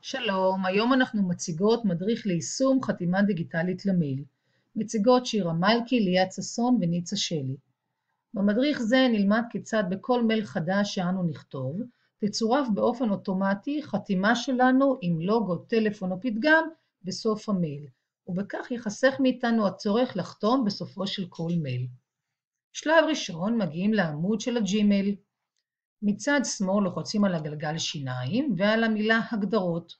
שלום, היום אנחנו מציגות מדריך ליישום חתימה דיגיטלית למייל. מציגות שירה מלכי, ליאת ששון וניצה שלי. במדריך זה נלמד כיצד בכל מייל חדש שאנו נכתוב, תצורף באופן אוטומטי חתימה שלנו עם לוגו, טלפון או פתגם בסוף המייל, ובכך יחסך מאיתנו הצורך לחתום בסופו של כל מייל. שלב ראשון מגיעים לעמוד של הג'ימייל. מצד שמאל לוחצים על הגלגל שיניים ועל המילה הגדרות.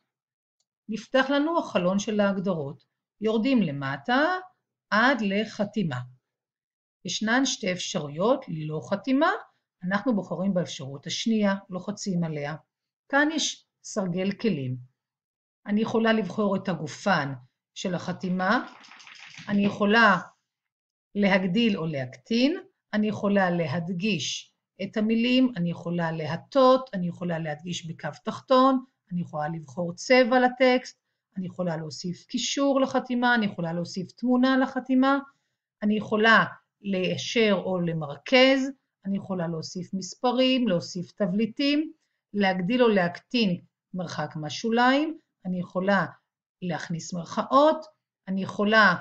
נפתח לנו החלון של ההגדרות. יורדים למטה עד לחתימה. ישנן שתי אפשרויות ללא חתימה, אנחנו בוחרים באפשרות השנייה, לוחצים עליה. כאן יש סרגל כלים. אני יכולה לבחור את הגופן של החתימה, אני יכולה להגדיל או להקטין, אני יכולה להדגיש את המילים, אני יכולה להטות, אני יכולה להדגיש בקו תחתון, אני יכולה לבחור צבע לטקסט, אני יכולה להוסיף קישור לחתימה, אני יכולה להוסיף תמונה לחתימה, אני יכולה ליישר או למרכז, אני יכולה להוסיף מספרים, להוסיף תבליטים, להגדיל או להקטין מרחק מהשוליים, אני יכולה להכניס מרכאות, אני יכולה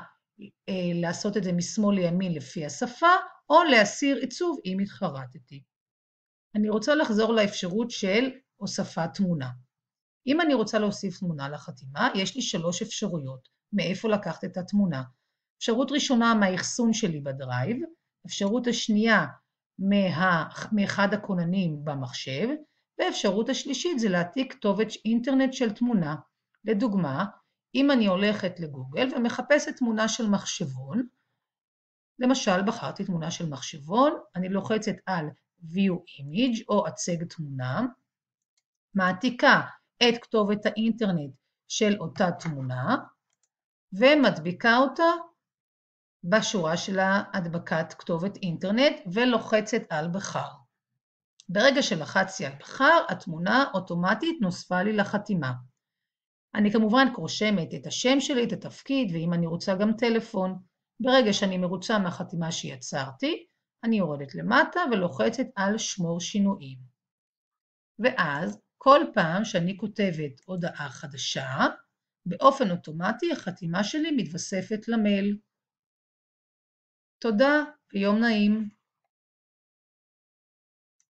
לעשות את זה משמאל לימין לפי השפה, או להסיר עיצוב אם התחרטתי. אני רוצה לחזור לאפשרות של הוספת תמונה. אם אני רוצה להוסיף תמונה לחתימה, יש לי 3 אפשרויות. מאיפה לקחת את התמונה? אפשרות ראשונה מהאחסון שלי בדרייב, אפשרות השנייה מאחד הכוננים במחשב, ואפשרות השלישית זה להעתיק כתובת אינטרנט של תמונה. לדוגמה, אם אני הולכת לגוגל ומחפשת תמונה של מחשבון, למשל בחרתי תמונה של מחשבון, אני לוחצת על View Image או הצג תמונה, מעתיקה את כתובת האינטרנט של אותה תמונה, ומדביקה אותה בשורה של הדבקת כתובת אינטרנט ולוחצת על בחר. ברגע שלחצתי על בחר, התמונה אוטומטית נוספה לי לחתימה. אני כמובן רושמת את השם שלי, את התפקיד, ואם אני רוצה גם טלפון. ברגע שאני מרוצה מהחתימה שיצרתי, אני יורדת למטה ולוחצת על שמור שינויים. ואז כל פעם שאני כותבת הודעה חדשה, באופן אוטומטי החתימה שלי מתווספת למייל. תודה ויום נעים.